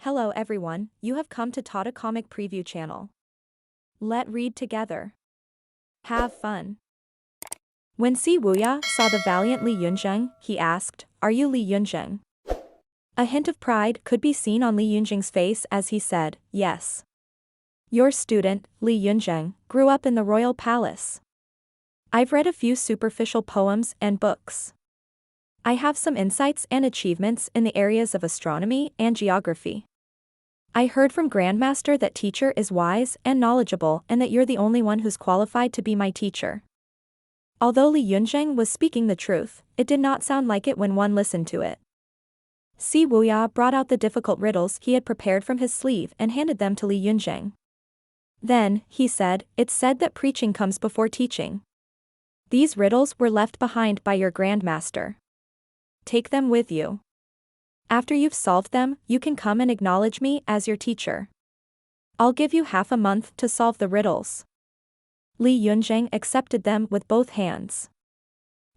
Hello everyone, you have come to Tata Comic Preview channel. Let read together. Have fun. When Si Wuya saw the valiant Li Yunzheng, he asked, "Are you Li Yunzheng?" A hint of pride could be seen on Li Yunzheng's face as he said, "Yes. Your student, Li Yunzheng, grew up in the royal palace. I've read a few superficial poems and books. I have some insights and achievements in the areas of astronomy and geography. I heard from Grandmaster that teacher is wise and knowledgeable and that you're the only one who's qualified to be my teacher." Although Li Yunzheng was speaking the truth, it did not sound like it when one listened to it. Si Wuya brought out the difficult riddles he had prepared from his sleeve and handed them to Li Yunzheng. Then, he said, "It's said that preaching comes before teaching. These riddles were left behind by your Grandmaster. Take them with you. After you've solved them, you can come and acknowledge me as your teacher. I'll give you half a month to solve the riddles." Li Yunzheng accepted them with both hands.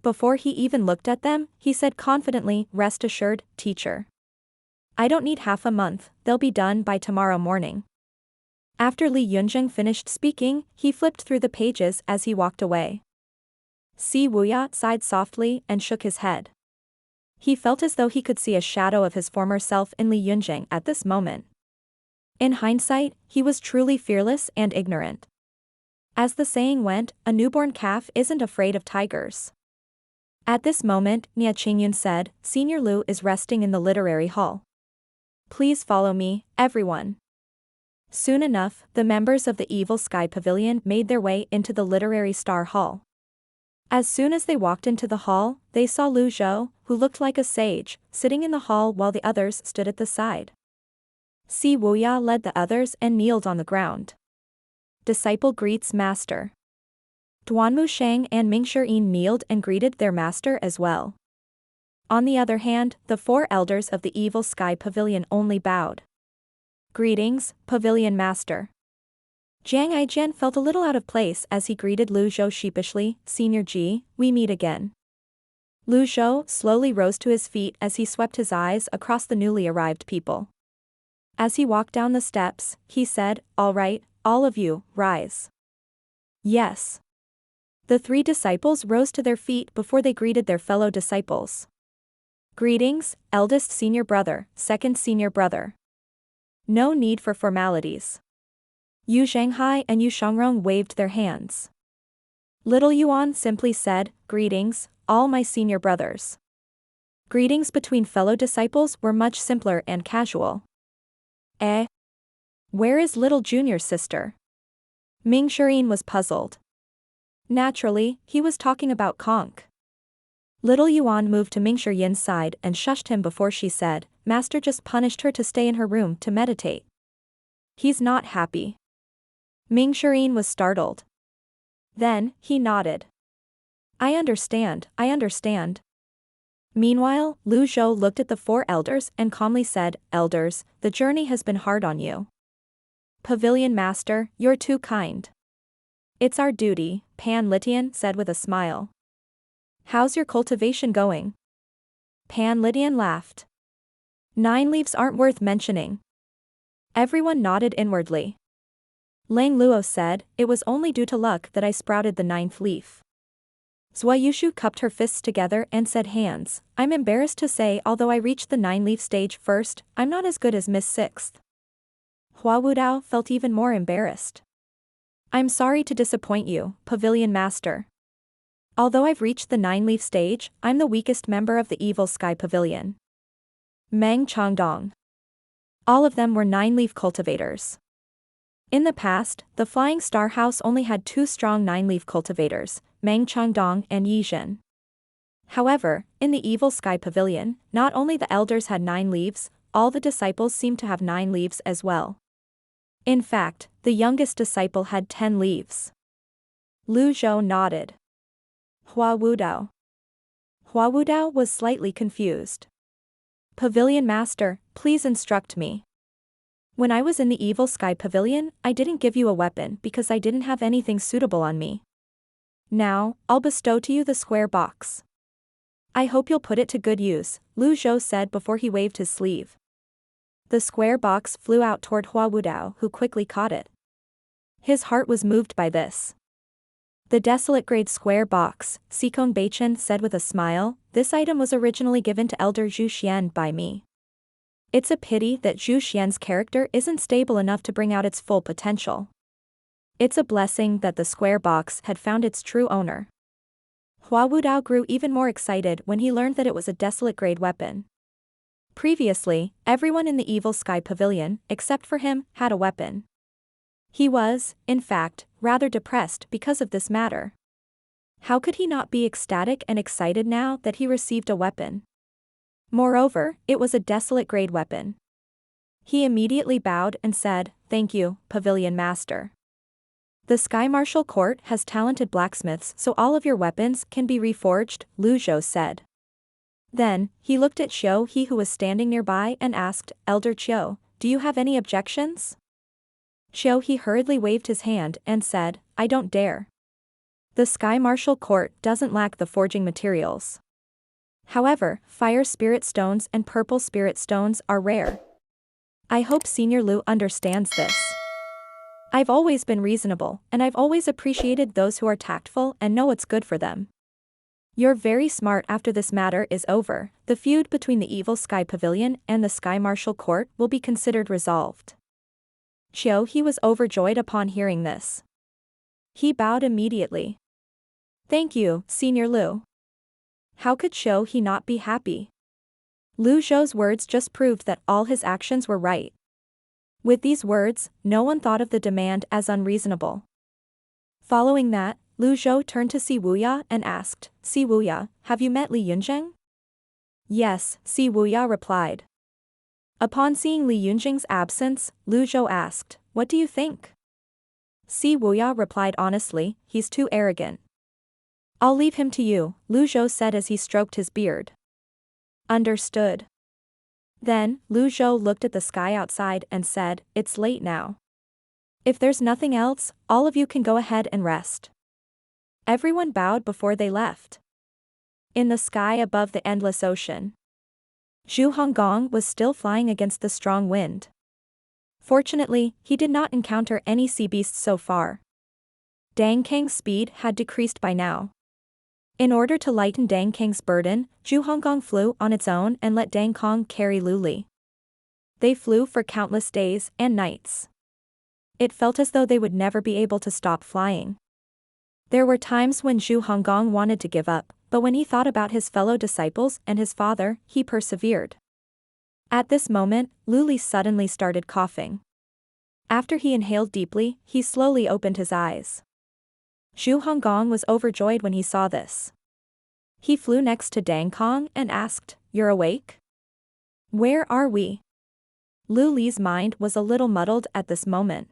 Before he even looked at them, he said confidently, "Rest assured, teacher. I don't need half a month, they'll be done by tomorrow morning." After Li Yunzheng finished speaking, he flipped through the pages as he walked away. Si Wuya sighed softly and shook his head. He felt as though he could see a shadow of his former self in Li Yunzheng at this moment. In hindsight, he was truly fearless and ignorant. As the saying went, a newborn calf isn't afraid of tigers. At this moment, Nia Qingyun said, "Senior Lu is resting in the literary hall. Please follow me, everyone." Soon enough, the members of the Evil Sky Pavilion made their way into the Literary Star Hall. As soon as they walked into the hall, they saw Lu Zhou, who looked like a sage, sitting in the hall while the others stood at the side. Si Wuya led the others and kneeled on the ground. Disciple greets master. Duanmu Shang and Ming Shiyin kneeled and greeted their master as well. On the other hand, the four elders of the Evil Sky Pavilion only bowed. "Greetings, Pavilion Master." Zhenghai felt a little out of place as he greeted Lu Zhou sheepishly, "Senior Ji, we meet again." Lu Zhou slowly rose to his feet as he swept his eyes across the newly arrived people. As he walked down the steps, he said, "All right, all of you, rise." "Yes." The three disciples rose to their feet before they greeted their fellow disciples. "Greetings, eldest senior brother, second senior brother." No need for formalities. Yu Zhenghai and Yu Shangrong waved their hands. Little Yuan simply said, "Greetings, all my senior brothers." Greetings between fellow disciples were much simpler and casual. Where is little junior sister?" Ming Shiyin was puzzled. Naturally, he was talking about Conk. Little Yuan moved to Ming Shiyin's side and shushed him before she said, "Master just punished her to stay in her room to meditate. He's not happy." Ming Shiyin was startled. Then, he nodded. I understand. Meanwhile, Lu Zhou looked at the four elders and calmly said, "Elders, the journey has been hard on you. Pavilion Master, you're too kind." "It's our duty," Pan Litian said with a smile. "How's your cultivation going?" Pan Litian laughed. 9 leaves aren't worth mentioning." Everyone nodded inwardly. Lang Luo said, "It was only due to luck that I sprouted the 9th leaf." Zhou Yushu cupped her fists together and said, "Hands, I'm embarrassed to say although I reached the 9-leaf stage first, I'm not as good as Miss 6th. Hua Wudao felt even more embarrassed. "I'm sorry to disappoint you, Pavilion Master. Although I've reached the 9-leaf stage, I'm the weakest member of the Evil Sky Pavilion." Meng Changdong. All of them were 9-leaf cultivators. In the past, the Flying Star House only had 2 strong 9-leaf cultivators, Meng Changdong and Yi Zhen. However, in the Evil Sky Pavilion, not only the elders had 9 leaves, all the disciples seemed to have 9 leaves as well. In fact, the youngest disciple had 10 leaves. Lu Zhou nodded. Hua Wudao. Hua Wudao was slightly confused. "Pavilion Master, please instruct me. When I was in the Evil Sky Pavilion, I didn't give you a weapon because I didn't have anything suitable on me. Now, I'll bestow to you the square box. I hope you'll put it to good use," Lu Zhou said before he waved his sleeve. The square box flew out toward Hua Wudao, who quickly caught it. His heart was moved by this. The desolate grade square box, Sikong Beichen said with a smile, this item was originally given to Elder Zhu Xian by me. It's a pity that Zhu Xian's character isn't stable enough to bring out its full potential. It's a blessing that the square box had found its true owner. Hua Wudao grew even more excited when he learned that it was a desolate grade weapon. Previously, everyone in the Evil Sky Pavilion, except for him, had a weapon. He was, in fact, rather depressed because of this matter. How could he not be ecstatic and excited now that he received a weapon? Moreover, it was a desolate grade weapon. He immediately bowed and said, "Thank you, Pavilion Master. The Sky Martial Court has talented blacksmiths, so all of your weapons can be reforged," Lu Zhou said. Then, he looked at Xiu He, who was standing nearby, and asked, "Elder Qiu, do you have any objections?" Xiu He hurriedly waved his hand and said, "I don't dare. The Sky Martial Court doesn't lack the forging materials. However, fire spirit stones and purple spirit stones are rare. I hope Senior Lu understands this. I've always been reasonable, and I've always appreciated those who are tactful and know what's good for them. You're very smart. After this matter is over, the feud between the Evil Sky Pavilion and the Sky Martial Court will be considered resolved." Xiu He was overjoyed upon hearing this. He bowed immediately. "Thank you, Senior Lu." How could Xiu He not be happy? Lu Zhou's words just proved that all his actions were right. With these words, no one thought of the demand as unreasonable. Following that, Lu Zhou turned to Si Wuya and asked, "Si Wuya, have you met Li Yunzheng?" "Yes," Si Wuya replied. Upon seeing Li Yunzheng's absence, Lu Zhou asked, "What do you think?" Si Wuya replied honestly, "He's too arrogant." "I'll leave him to you," Lu Zhou said as he stroked his beard. "Understood." Then, Lu Zhou looked at the sky outside and said, "It's late now. If there's nothing else, all of you can go ahead and rest." Everyone bowed before they left. In the sky above the endless ocean, Zhu Honggong was still flying against the strong wind. Fortunately, he did not encounter any sea beasts so far. Dang Kang's speed had decreased by now. In order to lighten Dang Kang's burden, Zhu Honggong flew on its own and let Dang Kong carry Luli. They flew for countless days and nights. It felt as though they would never be able to stop flying. There were times when Zhu Honggong wanted to give up, but when he thought about his fellow disciples and his father, he persevered. At this moment, Luli suddenly started coughing. After he inhaled deeply, he slowly opened his eyes. Zhu Honggong was overjoyed when he saw this. He flew next to Dang Kong and asked, "You're awake? Where are we?" Luli's mind was a little muddled at this moment.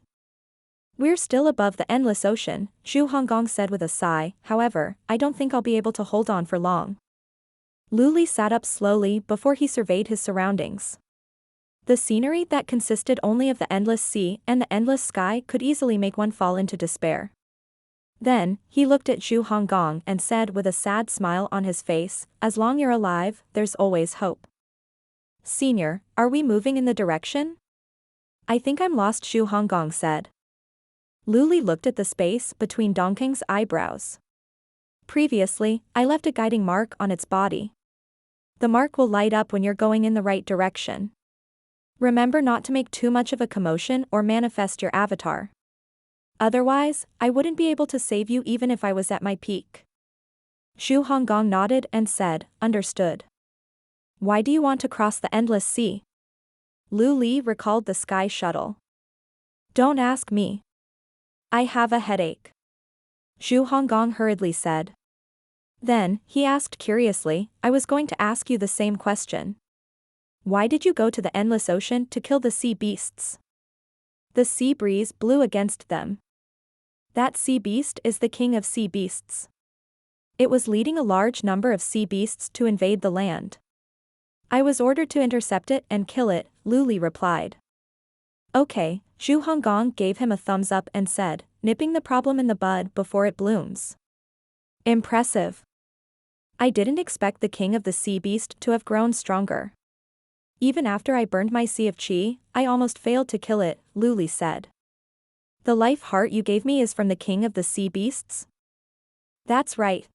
"We're still above the endless ocean," Zhu Honggong said with a sigh, "however, I don't think I'll be able to hold on for long." Luli sat up slowly before he surveyed his surroundings. The scenery that consisted only of the endless sea and the endless sky could easily make one fall into despair. Then, he looked at Zhu Honggong and said with a sad smile on his face, "As long you're alive, there's always hope." "Senior, are we moving in the direction?" "I think I'm lost," Zhu Honggong said. Luli looked at the space between Dongkang's eyebrows. "Previously, I left a guiding mark on its body. The mark will light up when you're going in the right direction. Remember not to make too much of a commotion or manifest your avatar. Otherwise, I wouldn't be able to save you even if I was at my peak." Zhu Honggong nodded and said, "Understood." "Why do you want to cross the endless sea?" Lu Li recalled the sky shuttle. "Don't ask me. I have a headache," Zhu Honggong hurriedly said. Then, he asked curiously, "I was going to ask you the same question. Why did you go to the endless ocean to kill the sea beasts?" The sea breeze blew against them. That sea beast is the king of sea beasts. It was leading a large number of sea beasts to invade the land. I was ordered to intercept it and kill it, Luli replied. "Okay," Zhu Honggong gave him a thumbs up and said, "Nipping the problem in the bud before it blooms. Impressive. I didn't expect the king of the sea beast to have grown stronger." Even after I burned my sea of qi, I almost failed to kill it, Luli said. The life heart you gave me is from the king of the sea beasts? That's right.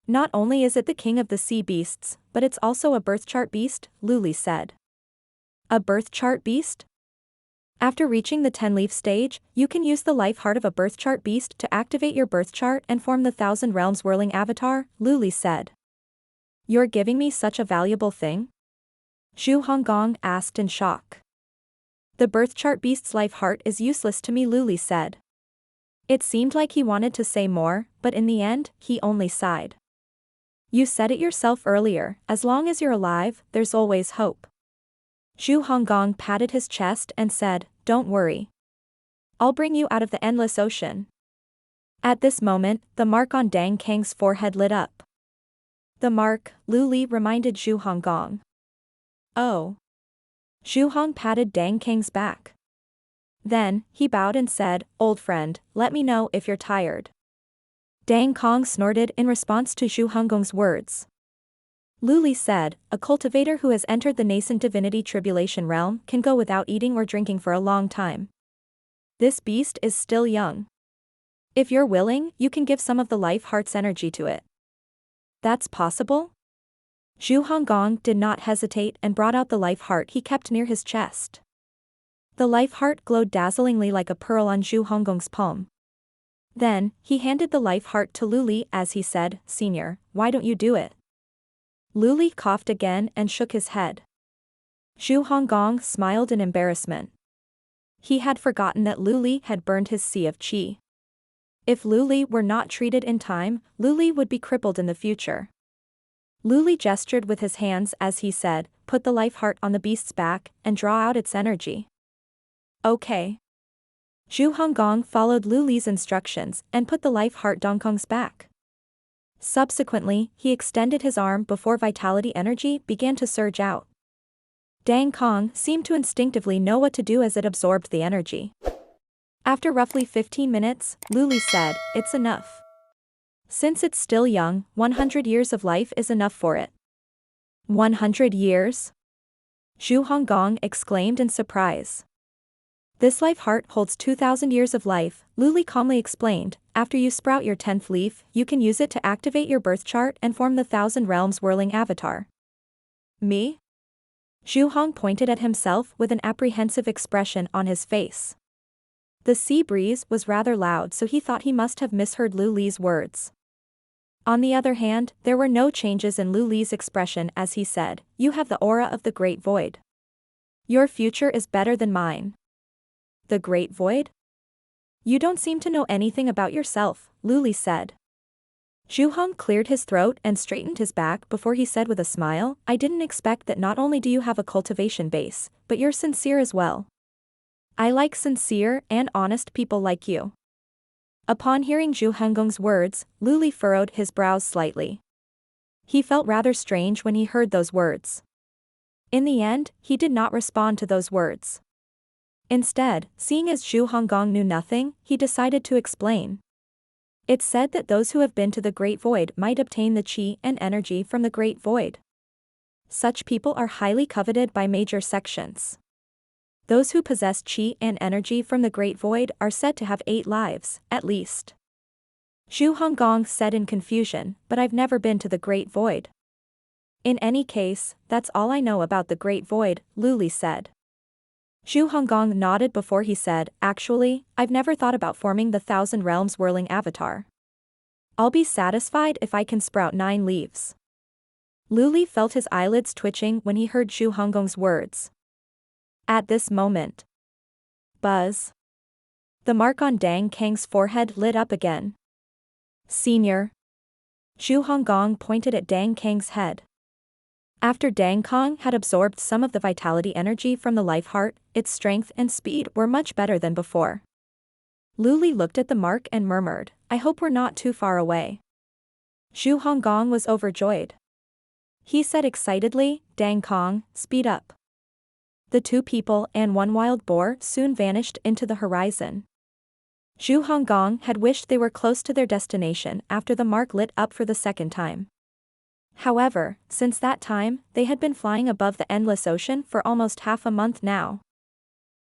Not only is it the king of the sea beasts, but it's also a birth chart beast, Luli said. A birth chart beast? After reaching the 10-leaf stage, you can use the life heart of a birth chart beast to activate your birth chart and form the 1,000 realms whirling avatar, Luli said. You're giving me such a valuable thing? Zhu Honggong asked in shock. The birth chart beast's life heart is useless to me, Luli said. It seemed like he wanted to say more, but in the end, he only sighed. You said it yourself earlier, as long as you're alive, there's always hope. Zhu Honggong patted his chest and said, don't worry. I'll bring you out of the endless ocean. At this moment, the mark on Dang Kang's forehead lit up. The mark, Luli reminded Zhu Honggong. Oh. Zhu Hong patted Dang Kang's back. Then, he bowed and said, old friend, let me know if you're tired. Dang Kang snorted in response to Zhu Honggong's words. Luli said, a cultivator who has entered the nascent divinity tribulation realm can go without eating or drinking for a long time. This beast is still young. If you're willing, you can give some of the life heart's energy to it. That's possible? Zhu Honggong did not hesitate and brought out the life heart he kept near his chest. The life heart glowed dazzlingly like a pearl on Zhu Honggong's palm. Then, he handed the life heart to Luli as he said, Senior, why don't you do it? Luli coughed again and shook his head. Zhu Honggong smiled in embarrassment. He had forgotten that Luli had burned his sea of qi. If Luli were not treated in time, Luli would be crippled in the future. Luli gestured with his hands as he said, put the life heart on the beast's back and draw out its energy. Okay. Zhu Honggong followed Luli's instructions and put the life heart Dongkong's back. Subsequently, he extended his arm before vitality energy began to surge out. Dang Kong seemed to instinctively know what to do as it absorbed the energy. After roughly 15 minutes, Luli said, it's enough. Since it's still young, 100 years of life is enough for it. 100 years? Zhu Honggong exclaimed in surprise. This life heart holds 2,000 years of life, Luli calmly explained. After you sprout your 10th leaf, you can use it to activate your birth chart and form the 1,000 realms whirling avatar. Me? Zhu Hong pointed at himself with an apprehensive expression on his face. The sea breeze was rather loud, so he thought he must have misheard Luli's words. On the other hand, there were no changes in Luli's expression as he said, you have the aura of the Great Void. Your future is better than mine. The Great Void? You don't seem to know anything about yourself, Luli said. Zhu Hong cleared his throat and straightened his back before he said with a smile, I didn't expect that not only do you have a cultivation base, but you're sincere as well. I like sincere and honest people like you. Upon hearing Zhu Honggong's words, Luli furrowed his brows slightly. He felt rather strange when he heard those words. In the end, he did not respond to those words. Instead, seeing as Zhu Honggong knew nothing, he decided to explain. It's said that those who have been to the Great Void might obtain the qi and energy from the Great Void. Such people are highly coveted by major sections. Those who possess qi and energy from the Great Void are said to have 8 lives, at least. Zhu Honggong said in confusion, but I've never been to the Great Void. In any case, that's all I know about the Great Void, Luli said. Zhu Honggong nodded before he said, actually, I've never thought about forming the 1,000 realms whirling avatar. I'll be satisfied if I can sprout 9 leaves. Luli felt his eyelids twitching when he heard Zhu Honggong's words. At this moment. Buzz. The mark on Dang Kang's forehead lit up again. Senior. Zhu Honggong pointed at Dang Kang's head. After Dang Kang had absorbed some of the vitality energy from the life heart, its strength and speed were much better than before. Luli looked at the mark and murmured, I hope we're not too far away. Zhu Honggong was overjoyed. He said excitedly, Dang Kang, speed up. The 2 people and 1 wild boar soon vanished into the horizon. Zhu Honggong had wished they were close to their destination after the mark lit up for the second time. However, since that time, they had been flying above the endless ocean for almost half a month now.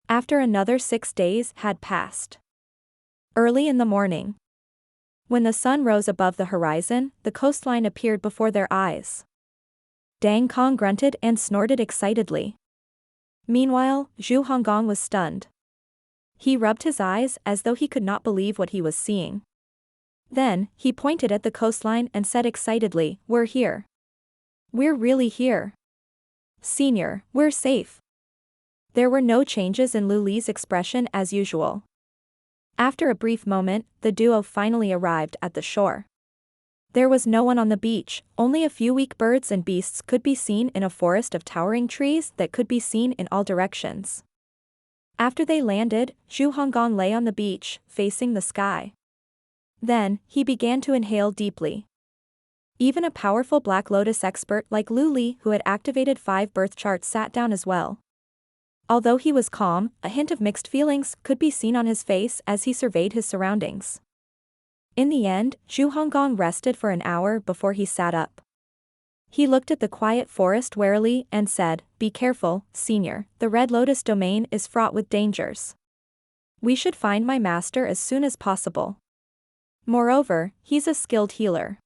After another 6 days had passed. Early in the morning. When the sun rose above the horizon, the coastline appeared before their eyes. Dang Kong grunted and snorted excitedly. Meanwhile, Zhu Honggong was stunned. He rubbed his eyes as though he could not believe what he was seeing. Then, he pointed at the coastline and said excitedly, "We're here. We're really here. Senior, we're safe." There were no changes in Lu Li's expression as usual. After a brief moment, the duo finally arrived at the shore. There was no one on the beach, only a few weak birds and beasts could be seen in a forest of towering trees that could be seen in all directions. After they landed, Zhu Honggong lay on the beach, facing the sky. Then, he began to inhale deeply. Even a powerful Black Lotus expert like Lu Li, who had activated 5 birth charts, sat down as well. Although he was calm, a hint of mixed feelings could be seen on his face as he surveyed his surroundings. In the end, Zhu Honggong rested for an hour before he sat up. He looked at the quiet forest warily and said, "Be careful, Senior, the Red Lotus domain is fraught with dangers. We should find my master as soon as possible. Moreover, he's a skilled healer.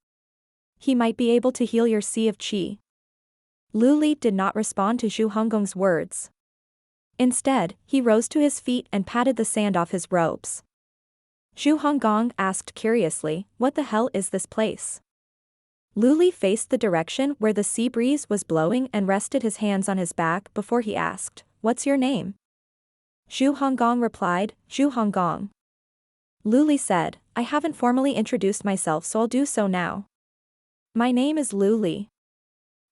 He might be able to heal your sea of qi." Lu Li did not respond to Zhu Honggong's words. Instead, he rose to his feet and patted the sand off his robes. Zhu Honggong asked curiously, "What the hell is this place?" Lu Li faced the direction where the sea breeze was blowing and rested his hands on his back before he asked, "What's your name?" Zhu Honggong replied, "Zhu Honggong." Lu Li said, "I haven't formally introduced myself, so I'll do so now. My name is Lu Li.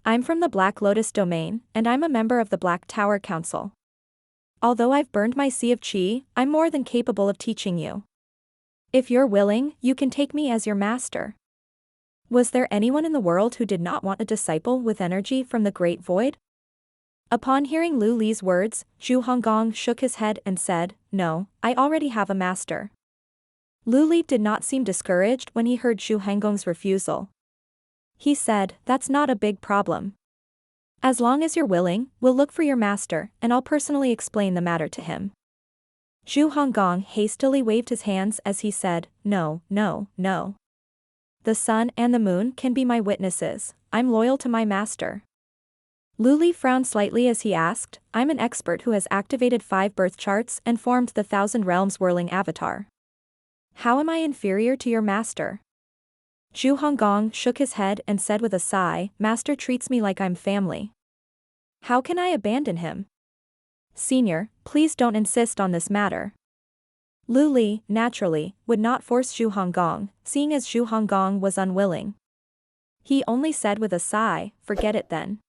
I'm from the Black Lotus domain, and I'm a member of the Black Tower Council. Although I've burned my sea of qi, I'm more than capable of teaching you. If you're willing, you can take me as your master." Was there anyone in the world who did not want a disciple with energy from the Great Void? Upon hearing Lu Li's words, Zhu Honggong shook his head and said, "No, I already have a master." Lu Li did not seem discouraged when he heard Zhu Honggong's refusal. He said, "That's not a big problem. As long as you're willing, we'll look for your master, and I'll personally explain the matter to him." Zhu Honggong hastily waved his hands as he said, "No, no, no. The sun and the moon can be my witnesses, I'm loyal to my master." Lu Li frowned slightly as he asked, "I'm an expert who has activated 5 birth charts and formed the 1,000 Realms whirling avatar. How am I inferior to your master?" Zhu Honggong shook his head and said with a sigh, "Master treats me like I'm family. How can I abandon him? Senior, please don't insist on this matter." Lu Li, naturally, would not force Zhu Honggong, seeing as Zhu Honggong was unwilling. He only said with a sigh, "Forget it then."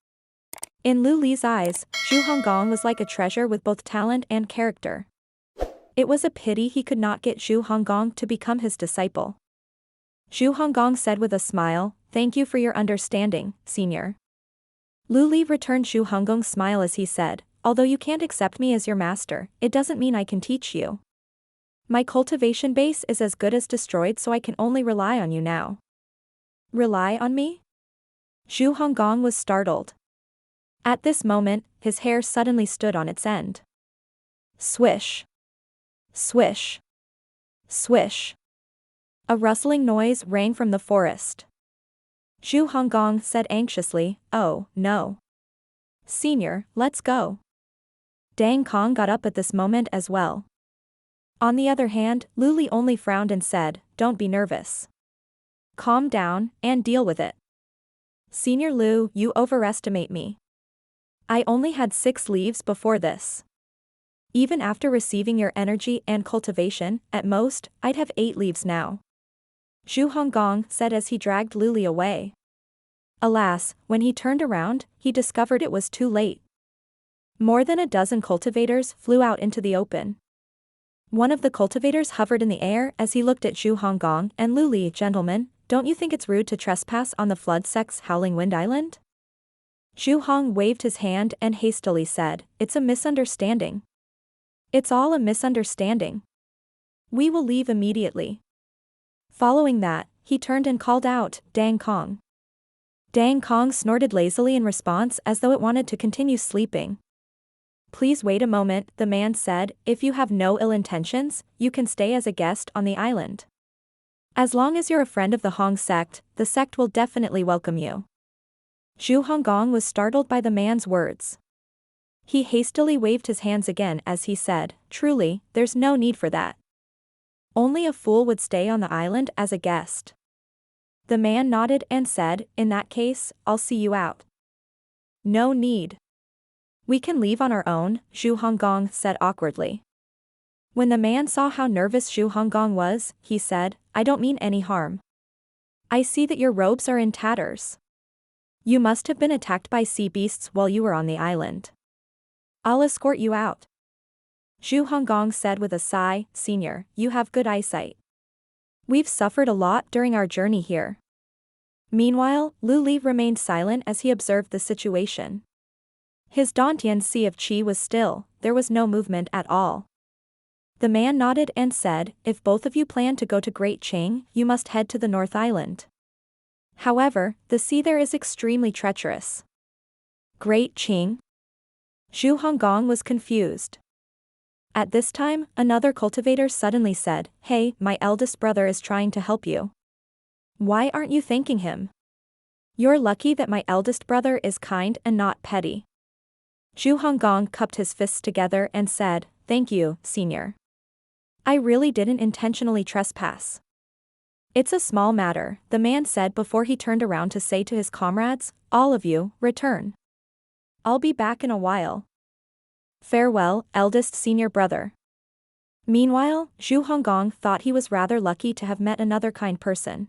In Lu Li's eyes, Zhu Honggong was like a treasure with both talent and character. It was a pity he could not get Zhu Honggong to become his disciple. Zhu Honggong said with a smile, "Thank you for your understanding, Senior." Lu Li returned Zhu Honggong's smile as he said, "Although you can't accept me as your master, it doesn't mean I can teach you. My cultivation base is as good as destroyed, so I can only rely on you now." "Rely on me?" Zhu Honggong was startled. At this moment, his hair suddenly stood on its end. Swish. Swish. Swish. A rustling noise rang from the forest. Zhu Honggong said anxiously, "Oh, no. Senior, let's go." Dang Kong got up at this moment as well. On the other hand, Lu Li only frowned and said, "Don't be nervous. Calm down, and deal with it. Senior Lu, you overestimate me. I only had 6 leaves before this. Even after receiving your energy and cultivation, at most, I'd have 8 leaves now." Zhu Honggong said as he dragged Lu Li away. Alas, when he turned around, he discovered it was too late. More than a dozen cultivators flew out into the open. One of the cultivators hovered in the air as he looked at Zhu Honggong and Lu Li. "Gentlemen, don't you think it's rude to trespass on the Flood Sect's Howling Wind Island?" Zhu Hong waved his hand and hastily said, "It's a misunderstanding. It's all a misunderstanding. We will leave immediately." Following that, he turned and called out, "Dang Kong. Dang Kong snorted lazily in response as though it wanted to continue sleeping. Please wait a moment, the man said, if you have no ill intentions, you can stay as a guest on the island. As long as you're a friend of the Hong sect, the sect will definitely welcome you. Zhu Honggong was startled by the man's words. He hastily waved his hands again as he said, truly, there's no need for that. Only a fool would stay on the island as a guest. The man nodded and said, in that case, I'll see you out. No need. We can leave on our own, Zhu Honggong said awkwardly. When the man saw how nervous Zhu Honggong was, he said, I don't mean any harm. I see that your robes are in tatters. You must have been attacked by sea beasts while you were on the island. I'll escort you out. Zhu Honggong said with a sigh, Senior, you have good eyesight. We've suffered a lot during our journey here. Meanwhile, Lu Li remained silent as he observed the situation. His Dantian sea of qi was still, there was no movement at all. The man nodded and said, if both of you plan to go to Great Qing, you must head to the North Island. However, the sea there is extremely treacherous. Great Qing? Zhu Honggong was confused. At this time, another cultivator suddenly said, hey, my eldest brother is trying to help you. Why aren't you thanking him? You're lucky that my eldest brother is kind and not petty. Zhu Honggong cupped his fists together and said, thank you, Senior. I really didn't intentionally trespass. It's a small matter, the man said before he turned around to say to his comrades, all of you, return. I'll be back in a while. Farewell, eldest senior brother. Meanwhile, Zhu Honggong thought he was rather lucky to have met another kind person.